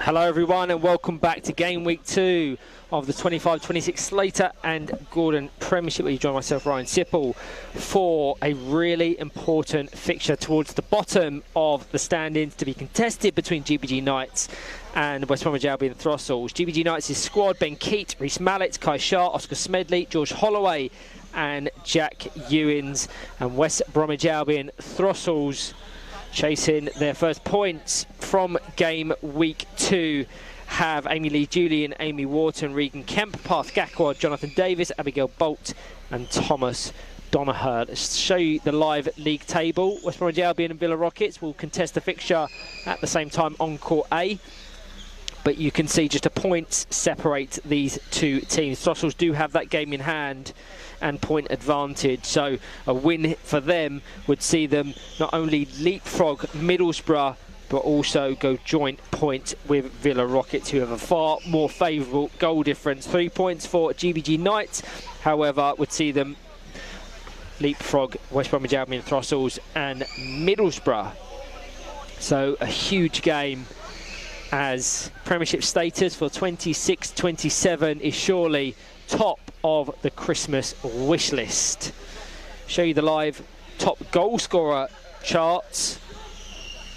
Hello everyone and welcome back to Gameweek 2 of the 25-26 Slater and Gordon Premiership, where you join myself, Ryan Sipple, for a really important fixture towards the bottom of the standings to be contested between GBG Knights and West Bromwich Albion Throstles. GBG Knights' squad: Ben Keat, Rhys Mallett, Kai Shah, Oscar Smedley, George Holloway and Jack Ewins. And West Bromwich Albion Throstles, chasing their first points from game week 2, have Amy Lee Julian, Amy Wharton, Regan Kemp, Parth Gakwad, Jonathan Davis, Abigail Bolt and Thomas Donaher. Let's show you the live league table. West Bromwich Albion and Villa Rockets will contest the fixture at the same time on Court A, but you can see just a point separate these two teams. Throstles do have that game in hand and point advantage, so a win for them would see them not only leapfrog Middlesbrough but also go joint points with Villa Rockets, who have a far more favourable goal difference. 3 points for GBG Knights, however, would see them leapfrog West Bromwich Albion Throstles and Middlesbrough. So a huge game, as Premiership status for 26-27 is surely top of the Christmas wish list. Show you the live top goal scorer charts.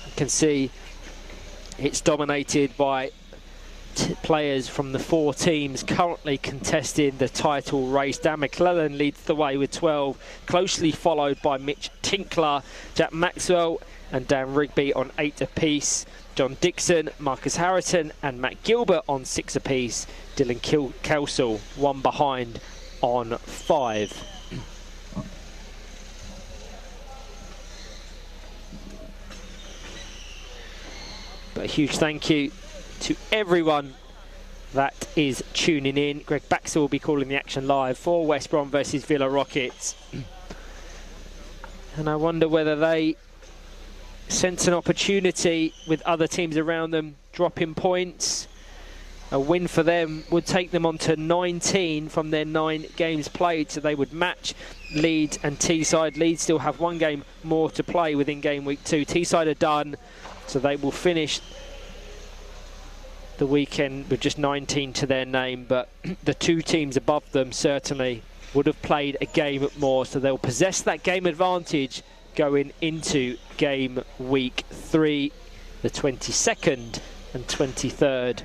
You can see it's dominated by players from the 4 teams currently contesting the title race. Dan McClellan leads the way with 12, closely followed by Mitch Tinkler, Jack Maxwell and Dan Rigby on 8 apiece. John Dixon, Marcus Harrington and Matt Gilbert on 6 apiece. Dylan Kelsall, 1 behind on 5. But a huge thank you to everyone that is tuning in. Greg Baxter will be calling the action live for West Brom versus Villa Rockets. And I wonder whether they sense an opportunity with other teams around them dropping points. A win for them would take them on to 19 from their 9 games played, so they would match Leeds and Teesside. Leeds still have 1 game more to play within game week 2. Teesside are done, so they will finish the weekend with just 19 to their name, but the 2 teams above them certainly would have played a game more, so they'll possess that game advantage going into game week 3, the 22nd and 23rd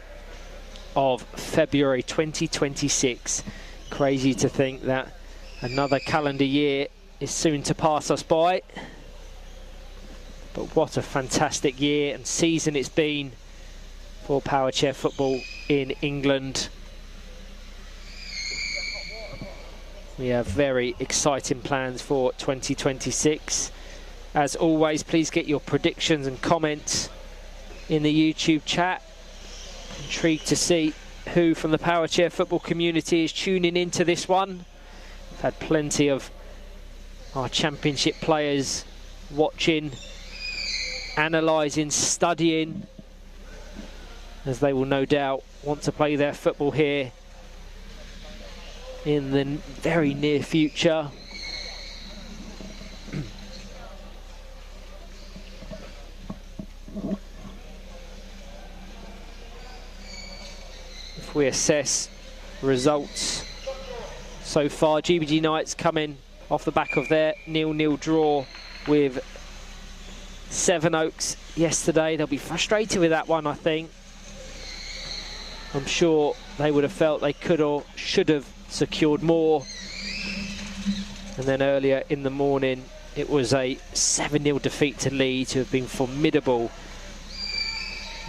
of February 2026. Crazy to think that another calendar year is soon to pass us by, but what a fantastic year and season it's been for Powerchair football in England. We have very exciting plans for 2026. As always, please get your predictions and comments in the YouTube chat. Intrigued to see who from the Powerchair football community is tuning into this one. We've had plenty of our championship players watching, analysing, studying, as they will no doubt want to play their football here in the very near future. If we assess results so far, GBG Knights coming off the back of their 0-0 draw with Sevenoaks yesterday. They'll be frustrated with that one, I think. I'm sure they would have felt they could or should have secured more. And then earlier in the morning, it was a 7-0 defeat to Leeds, who have been formidable.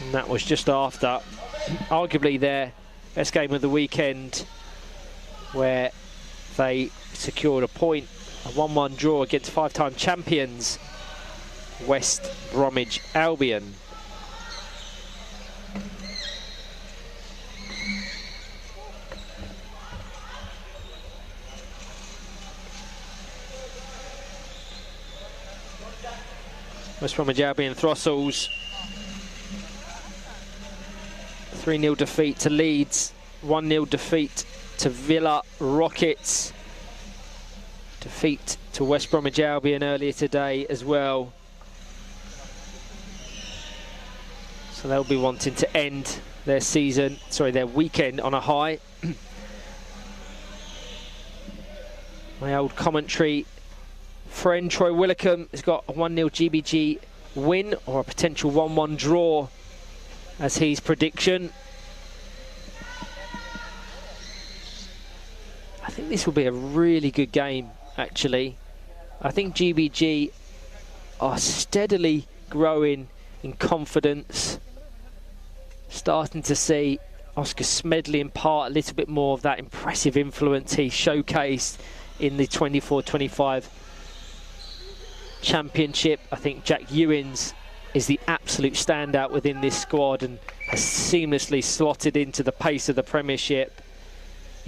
And that was just after arguably their best game of the weekend, where they secured a point, a 1-1 draw against 5-time champions West Bromwich Albion. West Bromwich Albion Throstles, 3-0 defeat to Leeds, 1-0 defeat to Villa Rockets, defeat to West Bromwich Albion earlier today as well. So they'll be wanting to end their their weekend on a high. My old commentary friend Troy Willicombe has got a 1-0 GBG win or a potential 1-1 draw as his prediction. I think this will be a really good game, actually. I think GBG are steadily growing in confidence, starting to see Oscar Smedley impart a little bit more of that impressive influence he showcased in the 24-25 championship. I think Jack Ewins is the absolute standout within this squad and has seamlessly slotted into the pace of the Premiership.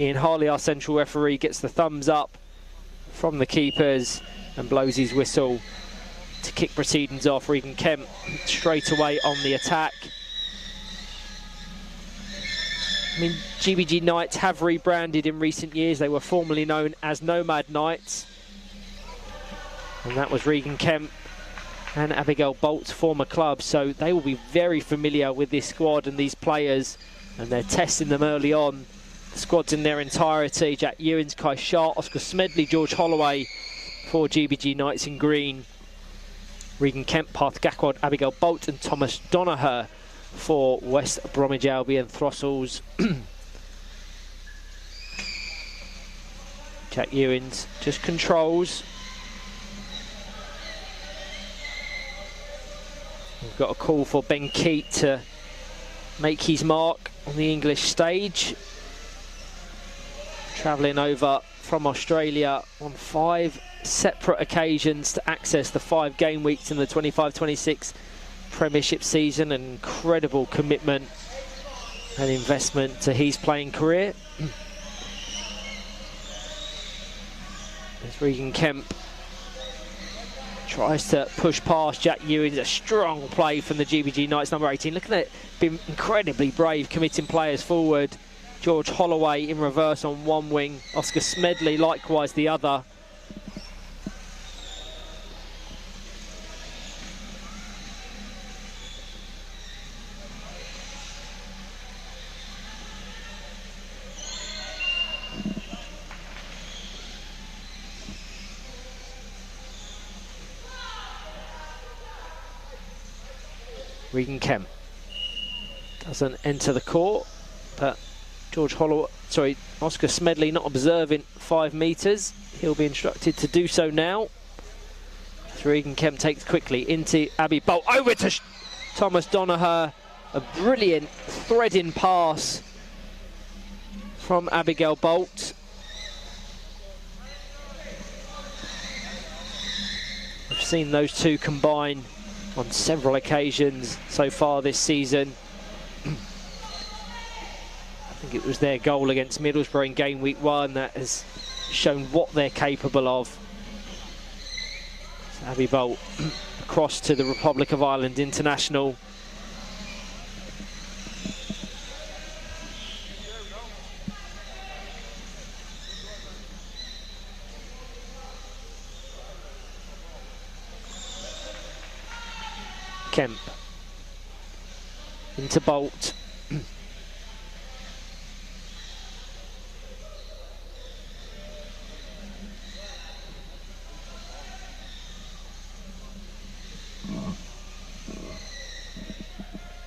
Ian Harley, our central referee, gets the thumbs up from the keepers and blows his whistle to kick proceedings off. Regan Kemp straight away on the attack. I mean, GBG Knights have rebranded in recent years. They were formerly known as Nomad Knights. And that was Regan Kemp and Abigail Bolt's former club. So they will be very familiar with this squad and these players. And they're testing them early on. The squad's in their entirety. Jack Ewins, Kai Sharp, Oscar Smedley, George Holloway for GBG Knights in green. Regan Kemp, Parth Gackwad, Abigail Bolt and Thomas Donaher for West Bromwich Albion Throstles. Jack Ewins just controls. We've got a call for Ben Keat to make his mark on the English stage. Travelling over from Australia on 5 separate occasions to access the 5 game weeks in the 25-26 Premiership season. An incredible commitment and investment to his playing career. As Regan Kemp tries to push past Jack Ewins, a strong play from the GBG Knights number 18. Look at it, been incredibly brave, committing players forward. George Holloway in reverse on one wing, Oscar Smedley likewise the other. Regan Kemp doesn't enter the court, but Oscar Smedley not observing 5 metres. He'll be instructed to do so now. Regan Kemp takes quickly into Abby Bolt, over to Thomas Donaher. A brilliant threading pass from Abigail Bolt. We've seen those two combine on several occasions so far this season. I think it was their goal against Middlesbrough in game week 1 that has shown what they're capable of. So Abby Bolt across to the Republic of Ireland international. Kemp into Bolt.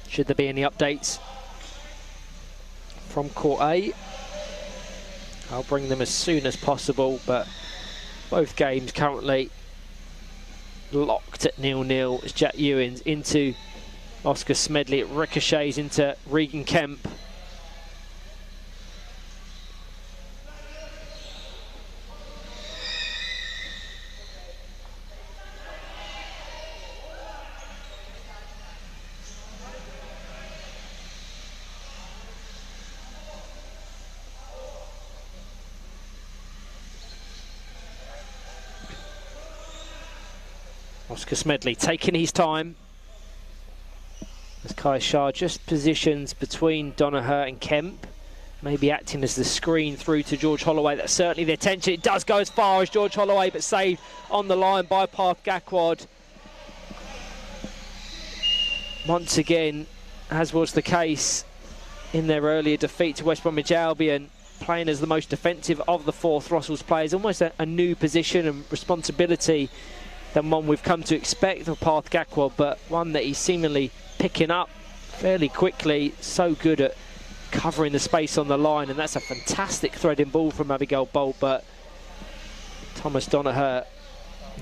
Should there be any updates from Court A, I'll bring them as soon as possible, but both games currently locked at 0-0 as Jack Ewins into Oscar Smedley. It ricochets into Regan Kemp. Oscar Smedley taking his time as Kai Shah just positions between Donaher and Kemp, maybe acting as the screen through to George Holloway. That's certainly the attention. It does go as far as George Holloway, but saved on the line by Parth Gackwad. Once again, as was the case in their earlier defeat to West Bromwich Albion, playing as the most defensive of the four Throstles players. Almost a new position and responsibility than one we've come to expect of Parth Gakwad, but one that he's seemingly picking up fairly quickly. So good at covering the space on the line, and that's a fantastic threading ball from Abigail Bolt, but Thomas Donoher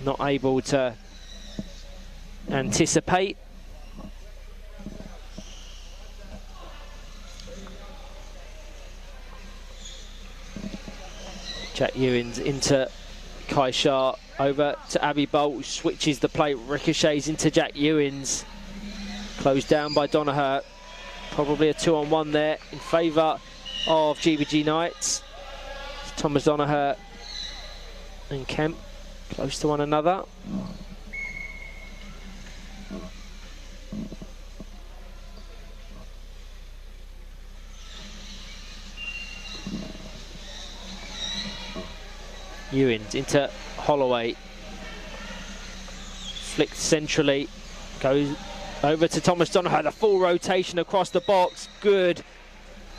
not able to anticipate. Jack Ewins into Kai Shah, over to Abby Bolt, switches the plate, ricochets into Jack Ewins, closed down by Donoher. Probably a 2-on-1 there in favour of GBG Knights. Thomas Donoher and Kemp close to one another. Ewins into Holloway, flicked centrally, goes over to Thomas Donoher, the full rotation across the box. Good,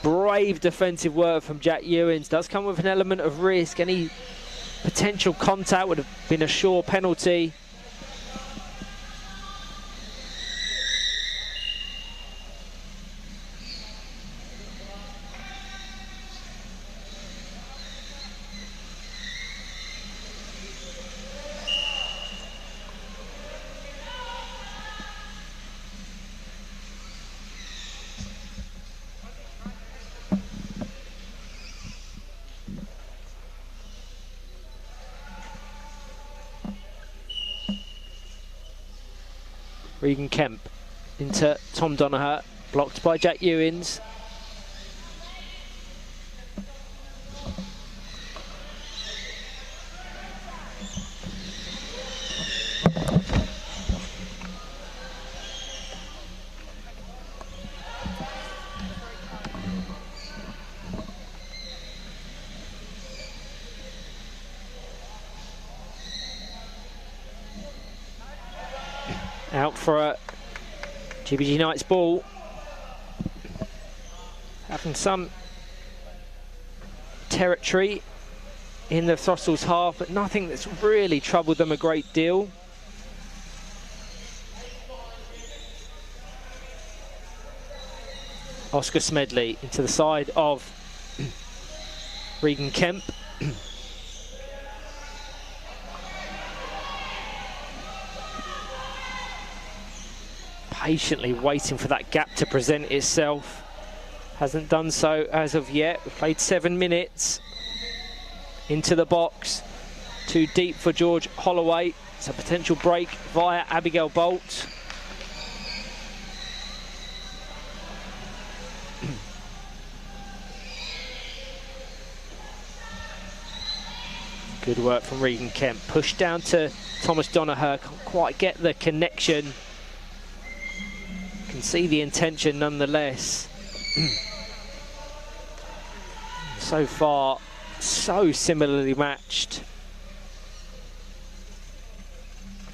brave defensive work from Jack Ewins. Does come with an element of risk. Any potential contact would have been a sure penalty. Regan Kemp into Tom Donoher, blocked by Jack Ewins. Out for a GBG Knights ball. Having some territory in the Throstles half, but nothing that's really troubled them a great deal. Oscar Smedley into the side of Regan Kemp. Patiently waiting for that gap to present itself. Hasn't done so as of yet. We've played 7 minutes. Into the box. Too deep for George Holloway. It's a potential break via Abigail Bolt. Good work from Regan Kemp. Pushed down to Thomas Donoher. Can't quite get the connection. Can see the intention nonetheless. So far, so similarly matched.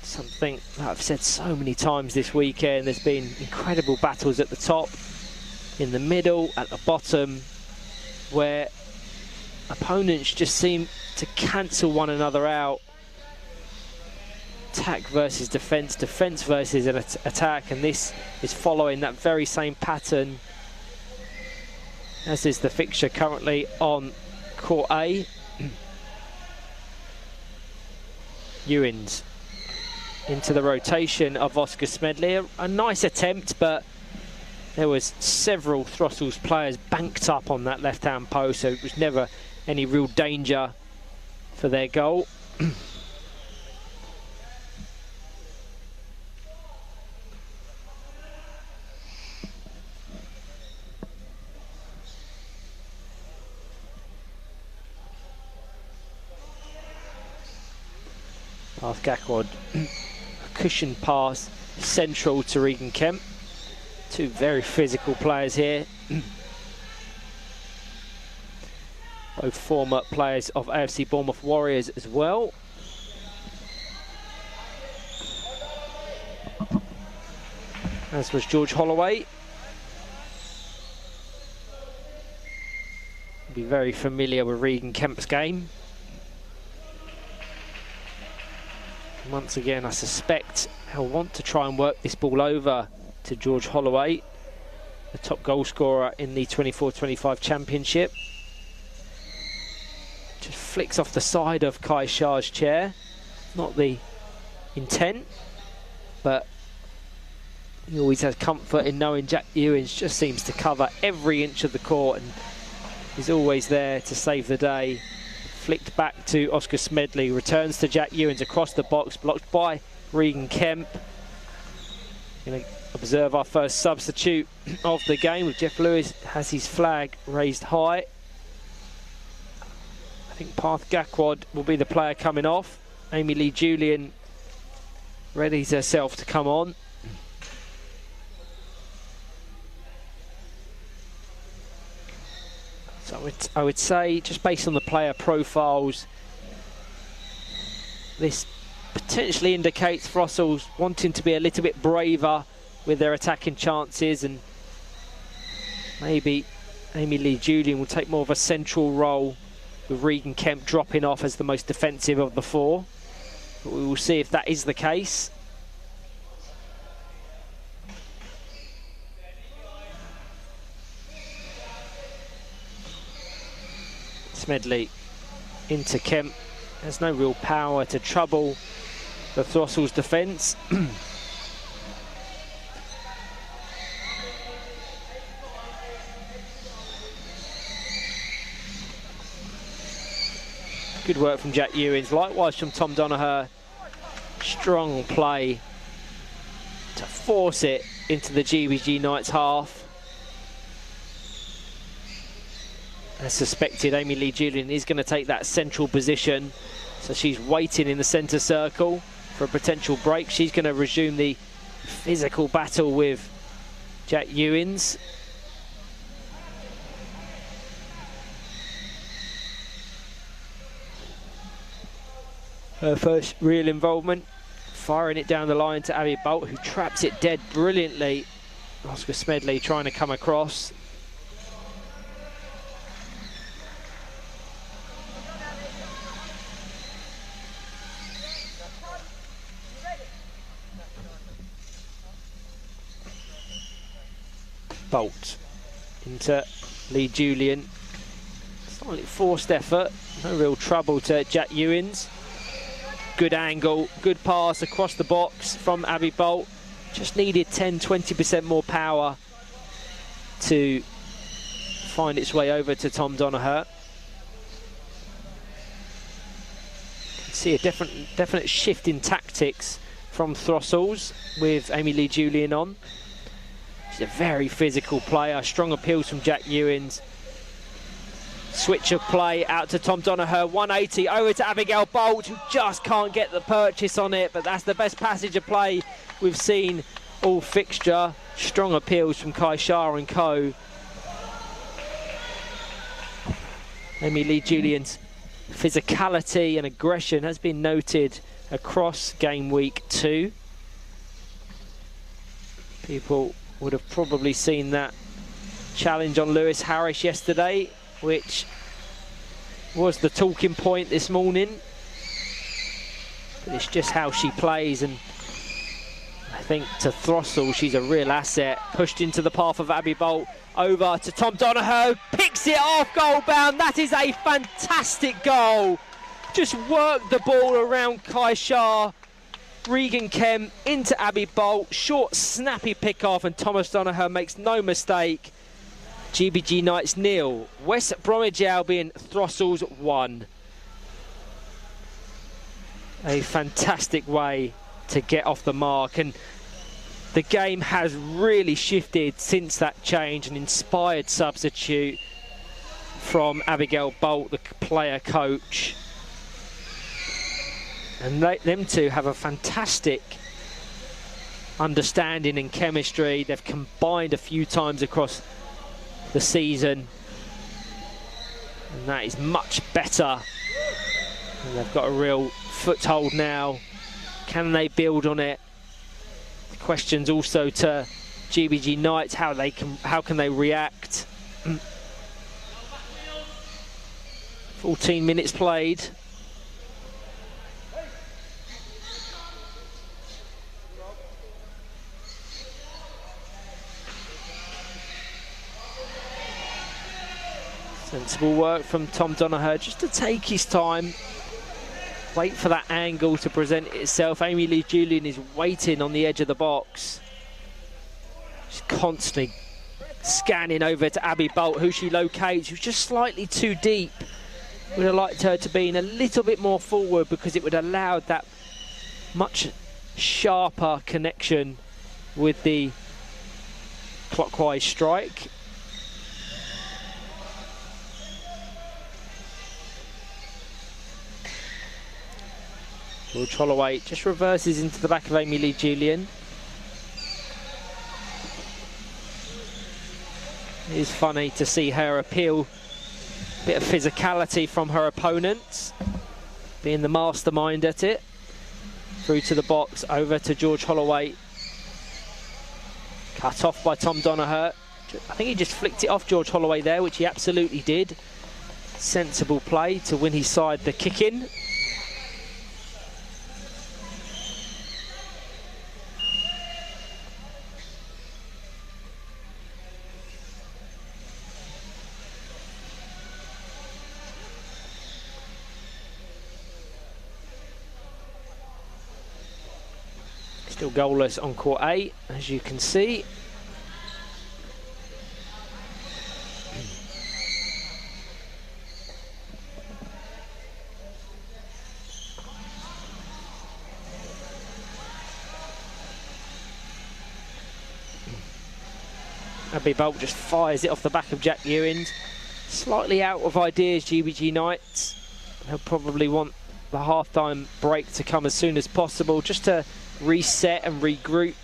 Something that I've said so many times this weekend. There's been incredible battles at the top, in the middle, at the bottom, where opponents just seem to cancel one another out. Attack versus defence, defence versus an attack, and this is following that very same pattern, as is the fixture currently on Court A. Ewins into the rotation of Oscar Smedley. A nice attempt, but there was several Throstles players banked up on that left-hand post, so it was never any real danger for their goal. Parth Gakwad, a cushion pass central to Regan Kemp. Two very physical players here. Both former players of AFC Bournemouth Warriors as well. As was George Holloway. Be very familiar with Regan Kemp's game. Once again, I suspect he'll want to try and work this ball over to George Holloway, the top goal scorer in the 24-25 championship. Just flicks off the side of Kai Shah's chair. Not the intent, but he always has comfort in knowing Jack Ewins just seems to cover every inch of the court and is always there to save the day. Flicked back to Oscar Smedley, returns to Jack Ewins across the box, blocked by Regan Kemp. Going to observe our first substitute of the game, with Jeff Lewis has his flag raised high. I think Parth Gakwad will be the player coming off. Amy Lee Julian readies herself to come on. So I would say, just based on the player profiles, this potentially indicates Throstles wanting to be a little bit braver with their attacking chances, and maybe Amy Lee Julian will take more of a central role, with Regan Kemp dropping off as the most defensive of the four. But we will see if that is the case. Smedley into Kemp. There's no real power to trouble the Throstles defence. Good work from Jack Ewins, likewise from Tom Donoghue. Strong play to force it into the GBG Knights half. As suspected, Amy Lee Julian is going to take that central position, so she's waiting in the centre circle for a potential break. She's going to resume the physical battle with Jack Ewins. Her first real involvement, firing it down the line to Abby Bolt, who traps it dead brilliantly. Oscar Smedley trying to come across. Bolt into Lee Julian. Slightly forced effort, no real trouble to Jack Ewins. Good angle, good pass across the box from Abby Bolt. Just needed 10-20% more power to find its way over to Tom Donoghue. See a definite shift in tactics from Throstles with Amy Lee Julian on. She's a very physical player, strong appeals from Jack Ewins. Switch of play out to Tom Donoghue, 180 over to Abigail Bolt, who just can't get the purchase on it, but that's the best passage of play we've seen all fixture. Strong appeals from Kai Shah and co. Amy Lee Julian's physicality and aggression has been noted across game week 2. People would have probably seen that challenge on Lewis Harris yesterday, which was the talking point this morning. But it's just how she plays, and I think to Throstle, she's a real asset. Pushed into the path of Abby Bolt, over to Tom Donoghue, picks it off, goal bound. That is a fantastic goal. Just worked the ball around Kai Shah, Regan Kemp into Abby Bolt, short snappy pick off, and Thomas Donoghue makes no mistake. GBG Knights 0, West Bromwich Albion Throstles 1. A fantastic way to get off the mark, and the game has really shifted since that change. An inspired substitute from Abigail Bolt, the player coach. And them two have a fantastic understanding and chemistry. They've combined a few times across the season, and that is much better. And they've got a real foothold now. Can they build on it? The questions also to GBG Knights, how can they react? 14 minutes played. Sensible work from Tom Donoghue, just to take his time, wait for that angle to present itself. Amy Lee Julian is waiting on the edge of the box. She's constantly scanning over to Abby Bolt, who she locates, who's just slightly too deep. Would have liked her to be in a little bit more forward, because it would allow that much sharper connection with the clockwise strike. George Holloway just reverses into the back of Amy Lee Julian. It is funny to see her appeal a bit of physicality from her opponents, being the mastermind at it. Through to the box, over to George Holloway. Cut off by Tom Donoghue. I think he just flicked it off George Holloway there, which he absolutely did. Sensible play to win his side the kick-in. Still goalless on court 8, as you can see. Abby Bolt just fires it off the back of Jack Ewins. Slightly out of ideas, GBG Knights. They'll probably want the half-time break to come as soon as possible, just to reset and regroup,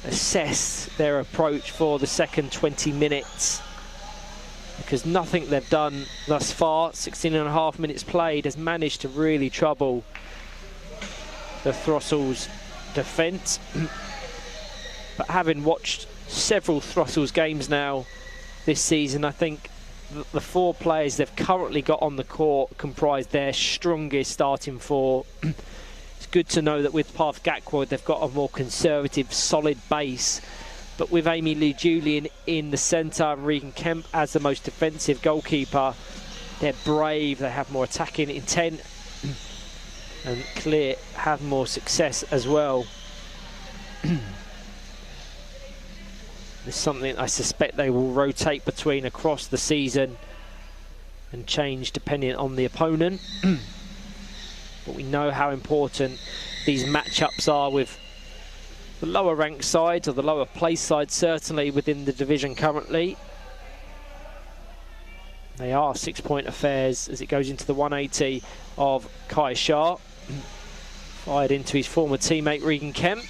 assess their approach for the second 20 minutes, because nothing they've done thus far, 16 and a half minutes played, has managed to really trouble the Throstles defence. But having watched several Throstles games now this season, I think the 4 players they've currently got on the court comprise their strongest starting 4. It's good to know that with Parth Gakwad they've got a more conservative, solid base. But with Amy Lee Julian in the centre and Regan Kemp as the most defensive goalkeeper, they're brave, they have more attacking intent, and Clear have more success as well. It's something I suspect they will rotate between across the season and change depending on the opponent. But we know how important these matchups are with the lower ranked sides, or the lower place sides certainly within the division currently. They are 6-point affairs as it goes into the 180 of Kai Shah. Fired into his former teammate Regan Kemp.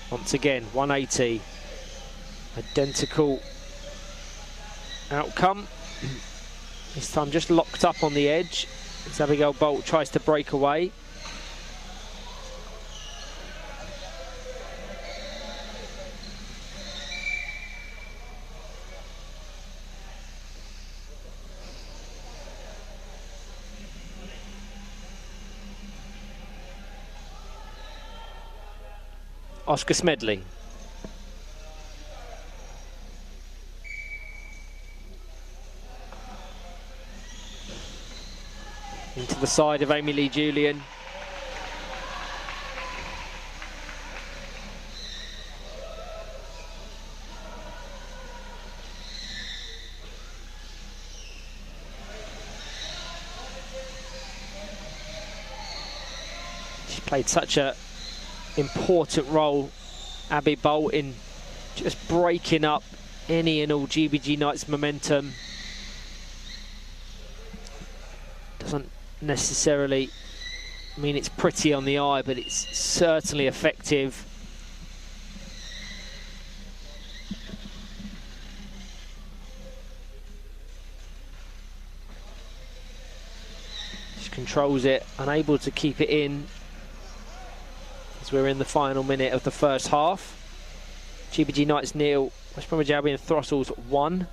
Once again, 180. Identical outcome. This time just locked up on the edge as Abigail Bolt tries to break away. Oscar Smedley. Into the side of Amy Lee Julian. She played such a important role, Abby Bolt, in just breaking up any and all GBG Knights momentum. Doesn't necessarily mean it's pretty on the eye, but it's certainly effective. She controls it, unable to keep it in. as we're in the final minute of the first half. GBG Knights 0, West Bromwich Albion Throstles 1.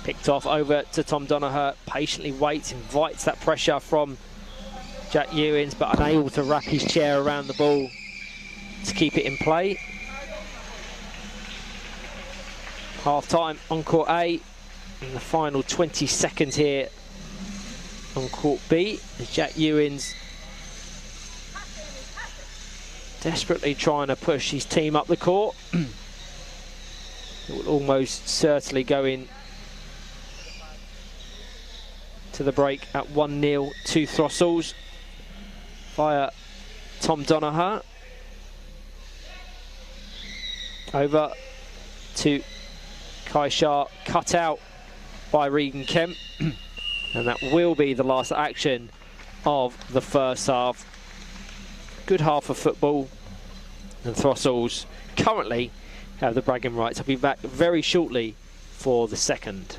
Picked off over to Tom Donoghue, patiently waits, invites that pressure from Jack Ewins, but unable to wrap his chair around the ball to keep it in play. Half-time on court A, in the final 20 seconds here on court B, as Jack Ewins desperately trying to push his team up the court. It will almost certainly go in to the break at 1-0 to Throstles via Tom Donoghue. Over to Kai Shah, cut out by Regan Kemp. And that will be the last action of the first half. Good half of football. And Throstles currently have the bragging rights. I'll be back very shortly for the second.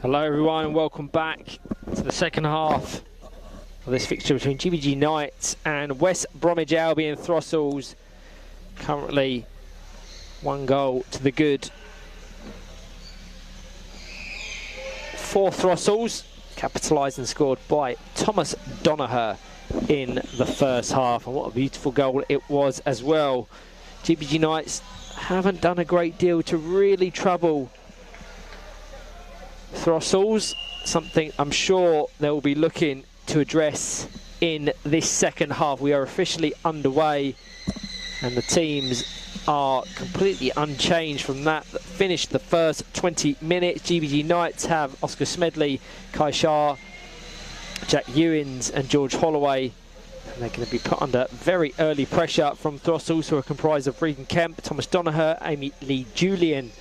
Hello everyone and welcome back to the second half of this fixture between GBG Knights and West Bromwich Albion Throstles. Currently 1 goal to the good for Throstles, capitalised and scored by Thomas Donaher in the first half, and what a beautiful goal it was as well. GBG Knights haven't done a great deal to really trouble Throstles, something I'm sure they will be looking to address in this second half. We are officially underway and the teams are completely unchanged from that finished the first 20 minutes. GBG Knights have Oscar Smedley, Kai Shah, Jack Ewins and George Holloway, and they're going to be put under very early pressure from Throstles, who are comprised of Regan Kemp, Thomas Donaher, Amy Lee Julian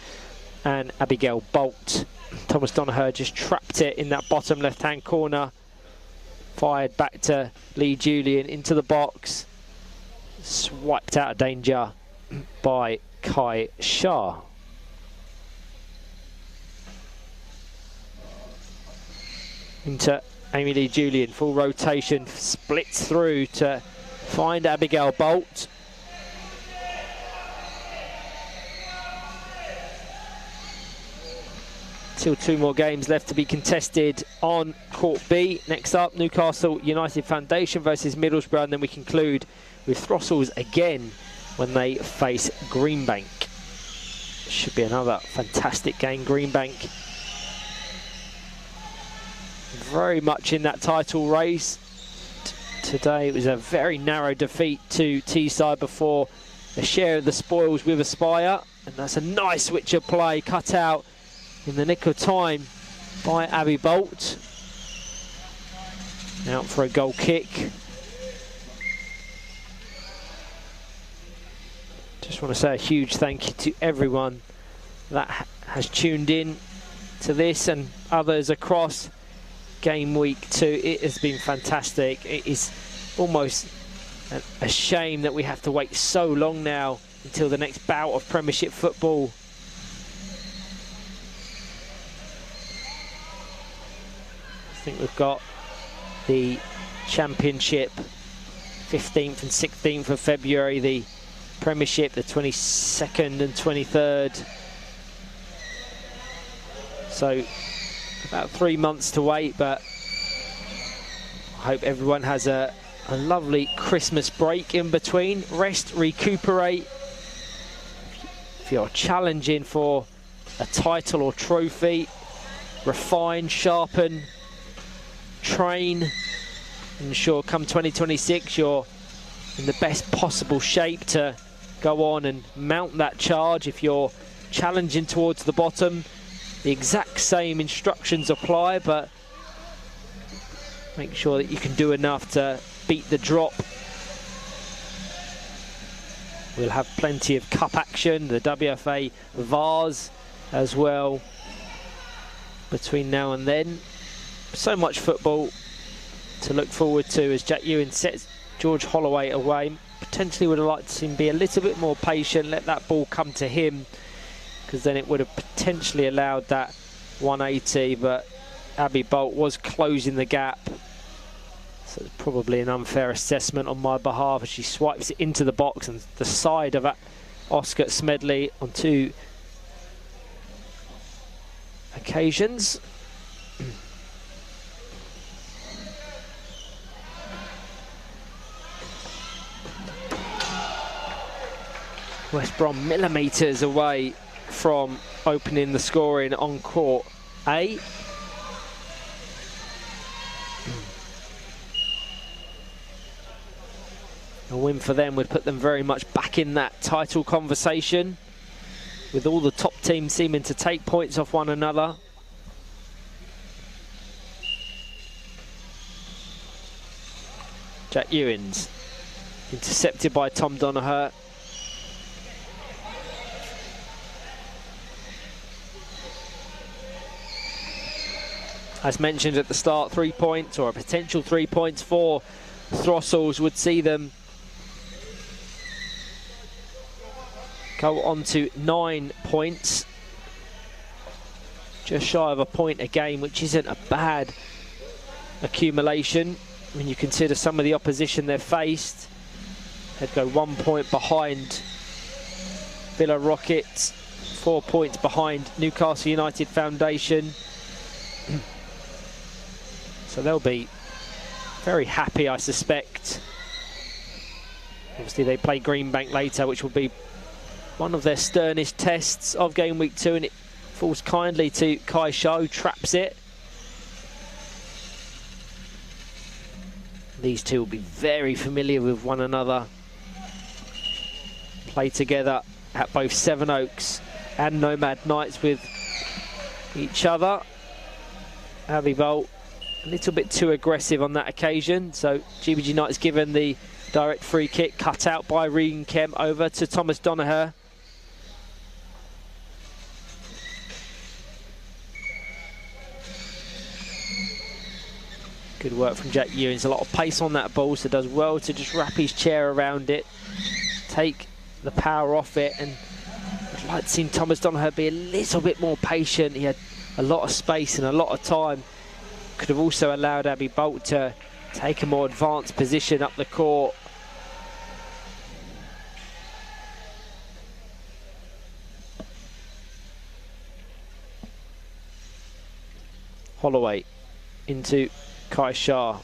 and Abigail Bolt. Thomas Donaher just trapped it in that bottom left-hand corner, fired back to Lee Julian into the box, swiped out of danger by Kai Shah. Into Amy Lee Julian, full rotation, splits through to find Abigail Bolt. Still 2 more games left to be contested on Court B. Next up, Newcastle United Foundation versus Middlesbrough, and then we conclude with Throstles again when they face Greenbank. Should be another fantastic game. Greenbank very much in that title race. Today it was a very narrow defeat to Teesside before a share of the spoils with Aspire, and that's a nice switch of play cut out in the nick of time by Abby Bolt. Out for a goal kick. Just want to say a huge thank you to everyone that has tuned in to this and others across Game Week 2. It has been fantastic. It is almost a shame that we have to wait so long now until the next bout of Premiership football. I think we've got the Championship 15th and 16th of February, the Premiership the 22nd and 23rd. So about 3 months to wait, but I hope everyone has a lovely Christmas break in between. Rest, recuperate. If you're challenging for a title or trophy, refine, sharpen, train, ensure come 2026 you're in the best possible shape to go on and mount that charge. If you're challenging towards the bottom, the exact same instructions apply, but make sure that you can do enough to beat the drop. We'll have plenty of cup action, the WFA Vars as well between now and then. So much football to look forward to as Jack Ewan sets George Holloway away. Potentially would have liked to see him be a little bit more patient, let that ball come to him, because then it would have potentially allowed that 180, but Abby Bolt was closing the gap. So it's probably an unfair assessment on my behalf as she swipes it into the box and the side of Oscar Smedley on 2 occasions. West Brom millimetres away from opening the scoring on Court A. A win for them would put them very much back in that title conversation, with all the top teams seeming to take points off one another. Jack Ewins intercepted by Tom Donaher. As mentioned at the start, 3 points, or a potential 3 points for Throstles, would see them go on to 9 points. just shy of a point a game, which isn't a bad accumulation when you consider some of the opposition they've faced. They'd go 1 point behind Villa Rockets, 4 points behind Newcastle United Foundation. So they'll be very happy, I suspect. Obviously they play Greenbank later, which will be one of their sternest tests of Game Week 2, and it falls kindly to Kai Shah, who traps it. These two will be very familiar with one another. Play together at both Sevenoaks and Nomad Nights with each other. Abbey Bolt a little bit too aggressive on that occasion, so GBG Knights given the direct free kick, cut out by Regan Kemp over to Thomas Donaher. Good work from Jack Ewins, a lot of pace on that ball, so does well to just wrap his chair around it, take the power off it, and I'd like to see Thomas Donaher be a little bit more patient. He had a lot of space and a lot of time. Could have also allowed Abbey Bolt to take a more advanced position up the court. Holloway into Kai Shah,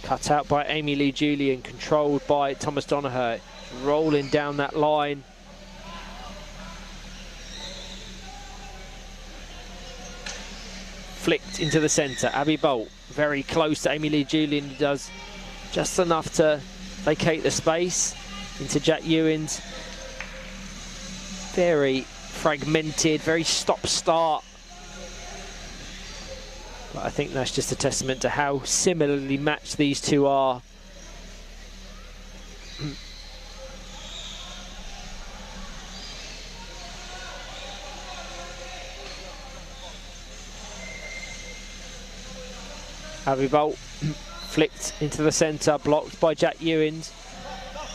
cut out by Amy Lee Julian, controlled by Thomas Donaher, rolling down that line. Flicked into the centre. Abbey Bolt very close to Amy Lee Julian, who does just enough to vacate the space into Jack Ewins. Very fragmented, very stop-start. But I think that's just a testament to how similarly matched these two are. Abbey Bolt flicked into the centre, blocked by Jack Ewins.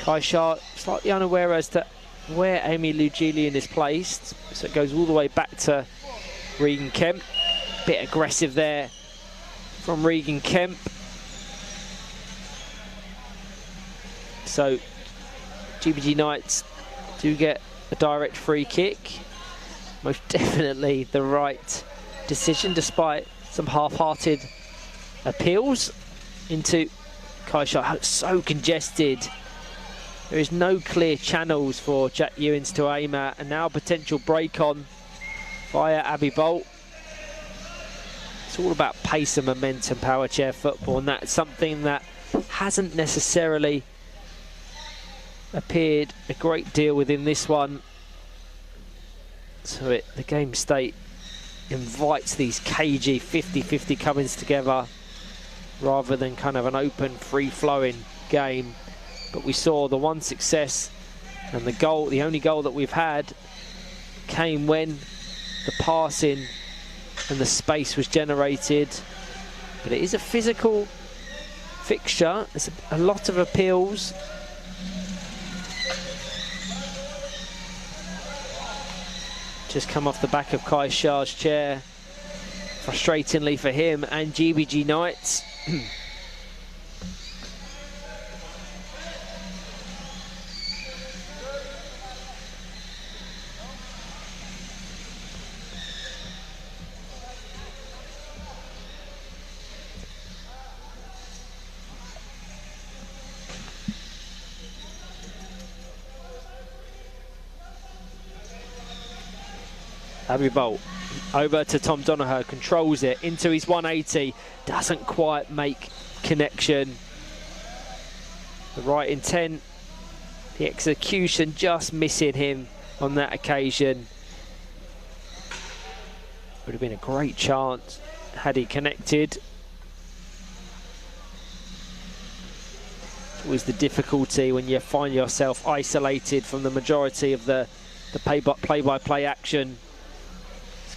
Kai Shah slightly unaware as to where Amy Lou Julian is placed, so it goes all the way back to Regan Kemp. Bit aggressive there from Regan Kemp. So GBG Knights do get a direct free kick. Most definitely the right decision, despite some half-hearted appeals into Kai Shah. So congested. There is no clear channels for Jack Ewins to aim at, and now a potential break on via Abbey Bolt. It's all about pace and momentum, power chair football, and that's something that hasn't necessarily appeared a great deal within this one. So the game state invites these cagey 50-50 comings together rather than kind of an open, free-flowing game. But we saw the one success, and the goal, the only goal that we've had, came when the passing and the space was generated. But it is a physical fixture. There's a lot of appeals. Just come off the back of Kai Shah's chair, frustratingly for him and GBG Knights. Abbey Bolt over to Tom Donaher, controls it into his 180, doesn't quite make connection. The right intent, the execution just missing him on that occasion. Would have been a great chance had he connected. It's always the difficulty when you find yourself isolated from the majority of the play-by-play action.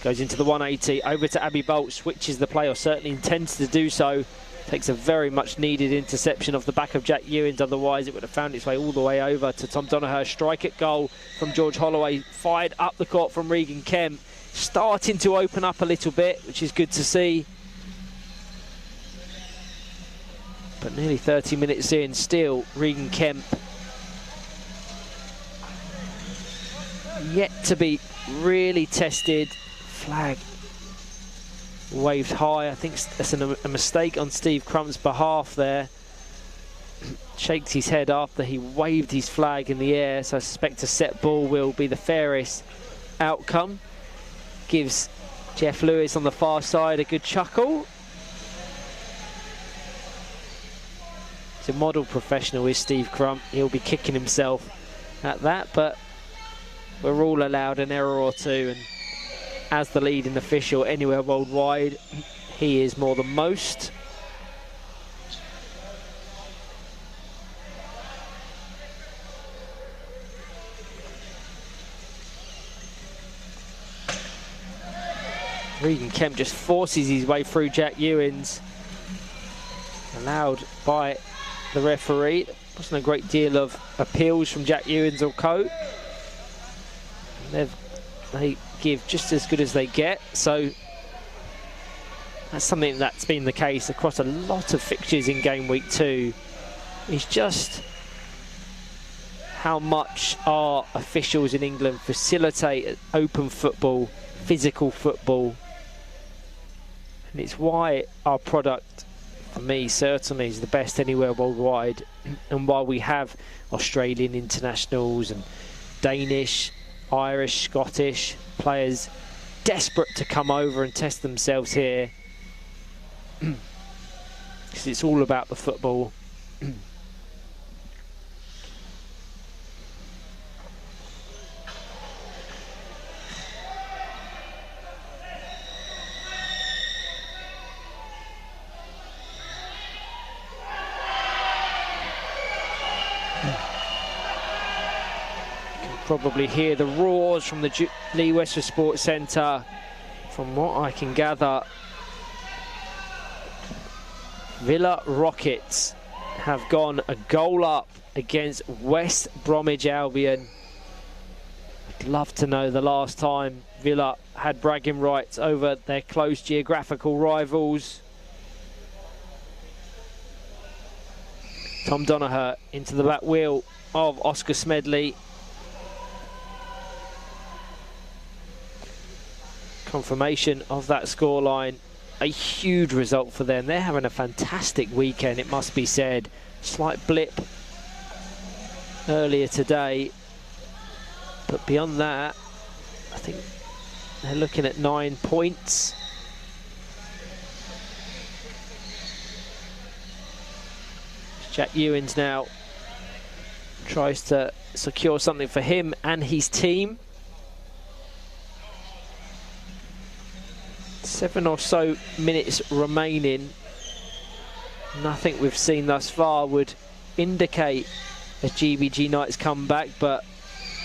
Goes into the 180, over to Abbey Bolt, switches the play, or certainly intends to do so. Takes a very much needed interception off the back of Jack Ewins, otherwise it would have found its way all the way over to Tom Donaher. Strike at goal from George Holloway, fired up the court from Regan Kemp. starting to open up a little bit, which is good to see. But nearly 30 minutes in, still Regan Kemp yet to be really tested. Flag waved high. I think that's a mistake on Steve Crump's behalf there. Shaked his head after he waved his flag in the air, so I suspect a set ball will be the fairest outcome. Gives Jeff Lewis on the far side a good chuckle. He's a model professional, is Steve Crump. He'll be kicking himself at that, but we're all allowed an error or two, and as the leading official anywhere worldwide, he is more than most. Regan Kemp just forces his way through Jack Ewins, allowed by the referee. Wasn't a great deal of appeals from Jack Ewins or co. They give just as good as they get, so that's something that's been the case across a lot of fixtures in Game Week 2. It's just how much our officials in England facilitate open football, physical football, and it's why our product, for me, certainly is the best anywhere worldwide, and while we have Australian internationals and Danish, Irish, Scottish players desperate to come over and test themselves here, because it's all about the football. Probably hear the roars from the Lee Westwood Sports Centre. From what I can gather, Villa Rockets have gone a goal up against West Bromwich Albion. I'd love to know the last time Villa had bragging rights over their close geographical rivals. Tom Donaher into the back wheel of Oscar Smedley. Confirmation of that scoreline. A huge result for them. They're having a fantastic weekend, it must be said. Slight blip earlier today, but beyond that, I think they're looking at 9 points. Jack Ewins now tries to secure something for him and his team. 7 or so minutes remaining. Nothing we've seen thus far would indicate a GBG Knights comeback, but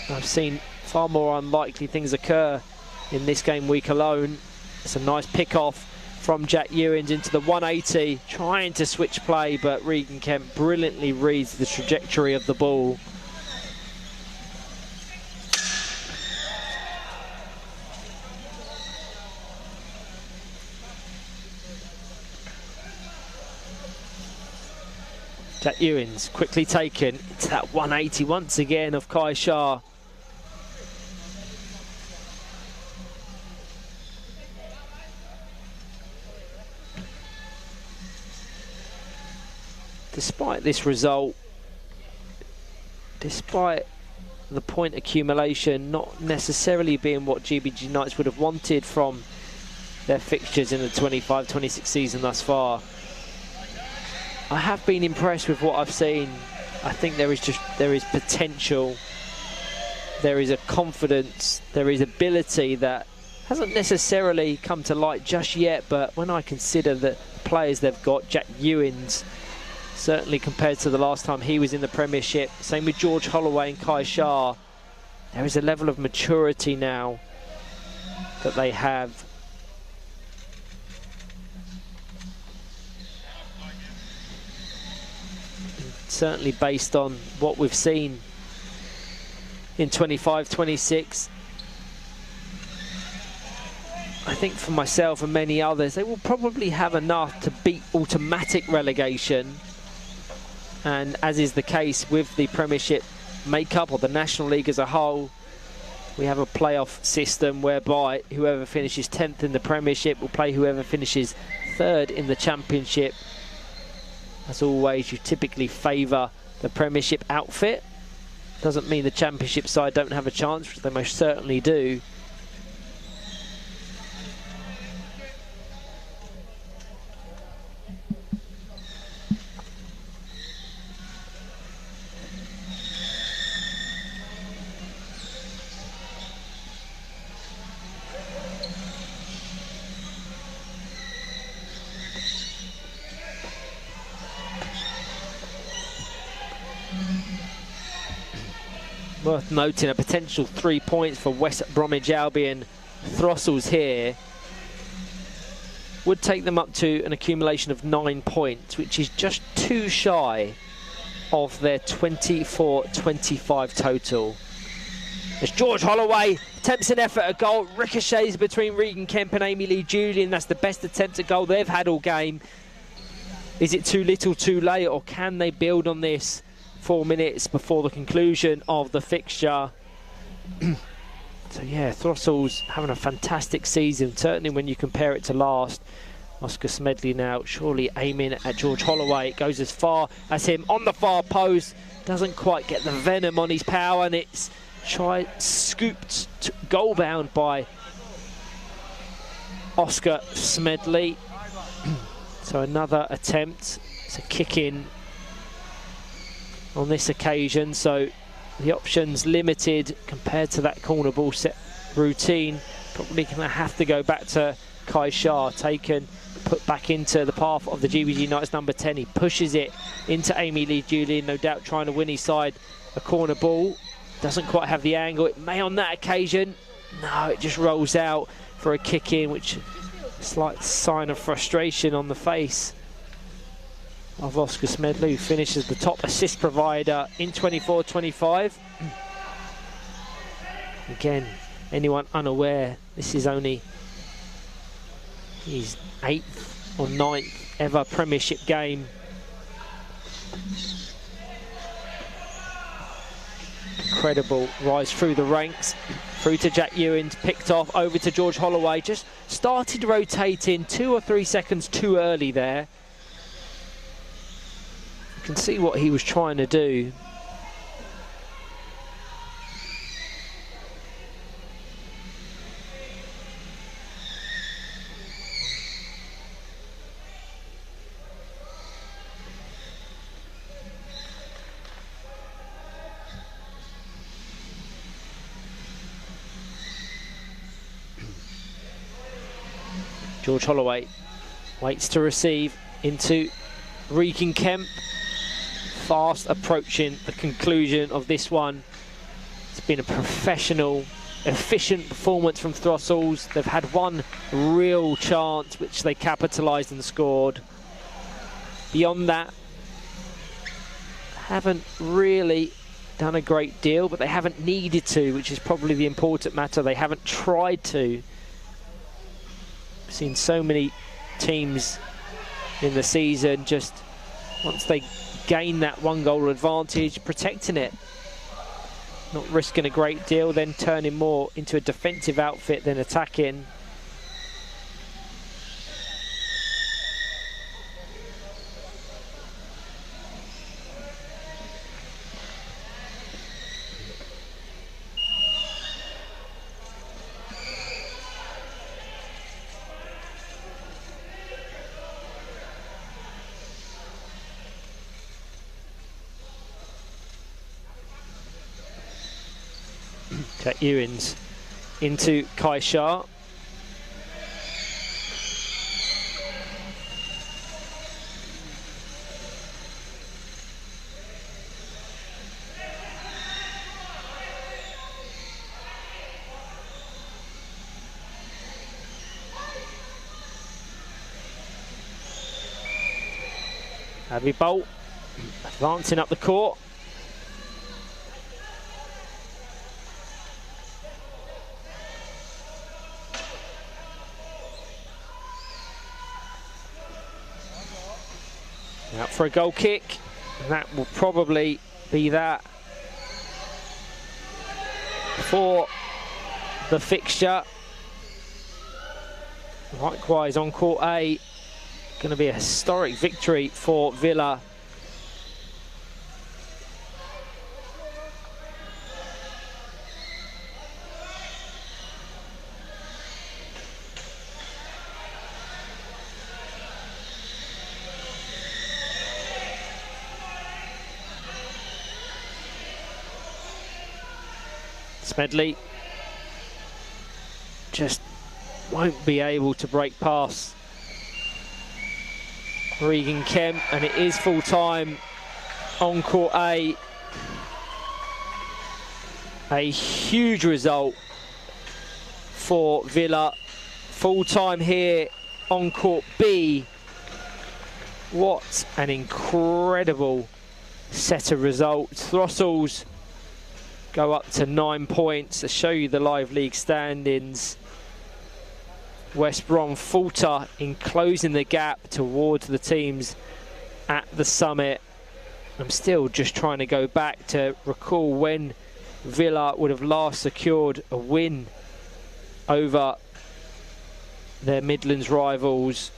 I've seen far more unlikely things occur in this game week alone. It's a nice pick off from Jack Ewins into the 180, trying to switch play, but Regan Kemp brilliantly reads the trajectory of the ball. Jack Ewins quickly taken into that 180 once again of Kai Shah. Despite this result, despite the point accumulation not necessarily being what GBG Knights would have wanted from their fixtures in the 25-26 season thus far, I have been impressed with what I've seen. I think there is potential, there is a confidence, there is ability that hasn't necessarily come to light just yet, but when I consider the players they've got, Jack Ewins, certainly compared to the last time he was in the Premiership, same with George Holloway and Kai Shah, there is a level of maturity now that they have. Certainly based on what we've seen in 25-26. I think for myself and many others, they will probably have enough to beat automatic relegation. And as is the case with the Premiership makeup or the National League as a whole, we have a playoff system whereby whoever finishes 10th in the Premiership will play whoever finishes 3rd in the Championship. As always, you typically favour the Premiership outfit. Doesn't mean the Championship side don't have a chance, which they most certainly do. Worth noting a potential 3 points for West Bromwich Albion. Throstles here would take them up to an accumulation of 9 points, which is just too shy of their 24-25 total. As George Holloway attempts an effort at goal, ricochets between Regan Kemp and Amy Lee Julian. That's the best attempt at goal they've had all game. Is it too little too late, or can they build on this 4 minutes before the conclusion of the fixture? So yeah, Throstles having a fantastic season, certainly when you compare it to last. Oscar Smedley now surely aiming at George Holloway. It goes as far as him on the far post. Doesn't quite get the venom on his power, and it's scooped goal bound by Oscar Smedley. So another attempt. It's a kick in on this occasion, so the options limited compared to that corner ball set routine. Probably going to have to go back to Kai Shah, put back into the path of the GBG Knights number 10. He pushes it into Amy Lee Julian, no doubt trying to win his side a corner ball. Doesn't quite have the angle. It may on that occasion. No, it just rolls out for a kick in, which is a slight sign of frustration on the face of Oscar Smedley, who finishes the top assist provider in 24-25. Again, anyone unaware, this is only his 8th or 9th ever Premiership game. Incredible rise through the ranks, through to Jack Ewins, picked off, over to George Holloway. Just started rotating 2 or 3 seconds too early there. You can see what he was trying to do. George Holloway waits to receive into Regan Kemp. Fast approaching the conclusion of this one. It's been a professional, efficient performance from Throstles. They've had one real chance which they capitalised and scored. Beyond that, haven't really done a great deal, but they haven't needed to, which is probably the important matter. They haven't tried to. I've seen so many teams in the season just once they gain that 1-goal advantage, protecting it, not risking a great deal, then turning more into a defensive outfit than attacking. Jack Ewins into Kai Shah. Abby Bolt advancing up the court. Out for a goal kick, and that will probably be that for the fixture. Likewise on court A, going to be a historic victory for Villa. Smedley just won't be able to break past Regan Kemp, and it is full time on court A. A huge result for Villa. Full time here on court B. What an incredible set of results. Throstles go up to 9 points. To show you the live league standings, West Brom falter in closing the gap towards the teams at the summit. I'm still just trying to go back to recall when Villa would have last secured a win over their Midlands rivals.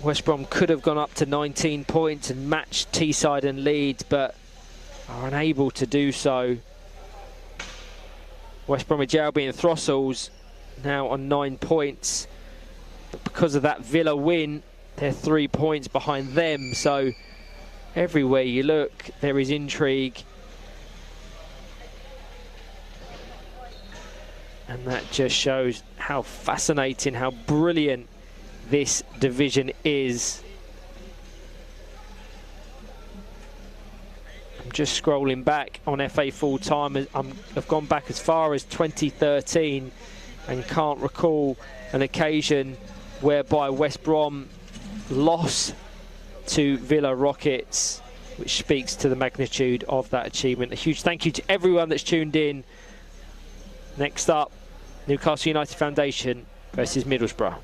West Brom could have gone up to 19 points and matched Teesside and Leeds, but are unable to do so. West Bromwich Albion and Throstles now on 9 points, but because of that Villa win, they're 3 points behind them. So everywhere you look, there is intrigue, and that just shows how fascinating, how brilliant this division is. I'm just scrolling back on FA full time. I've gone back as far as 2013 and can't recall an occasion whereby West Brom lost to Villa Rockets, which speaks to the magnitude of that achievement. A huge thank you to everyone that's tuned in. Next up, Newcastle United Foundation versus Middlesbrough.